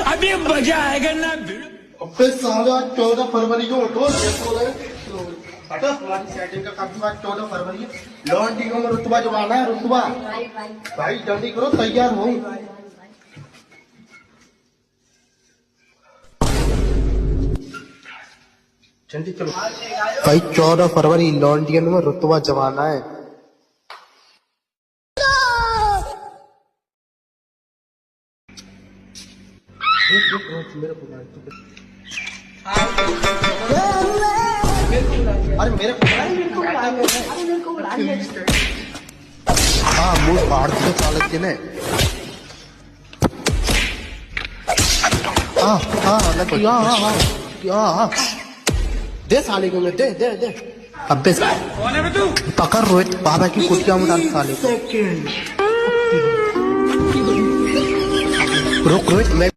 अभी मजा आएगा ना। अबे साला 14 फरवरी को उठो, हटो तुम्हारी सेटिंग का काम। 14 फरवरी लॉन्डी को रुतबा जमाना है, रुतबा भाई जल्दी करो, तैयार हो। जल्दी चलो भाई, 14 फरवरी लॉन्डियन में रुतबा जमाना है। अरे मेरे हाँ मुंह फाड़ दिया चालक के ने। हाँ हाँ हाँ दे साले को, दे दे दे। अबे पकड़ रोहित, बाबा की कुटिया में डाल साले को। रुक रोहित, मैं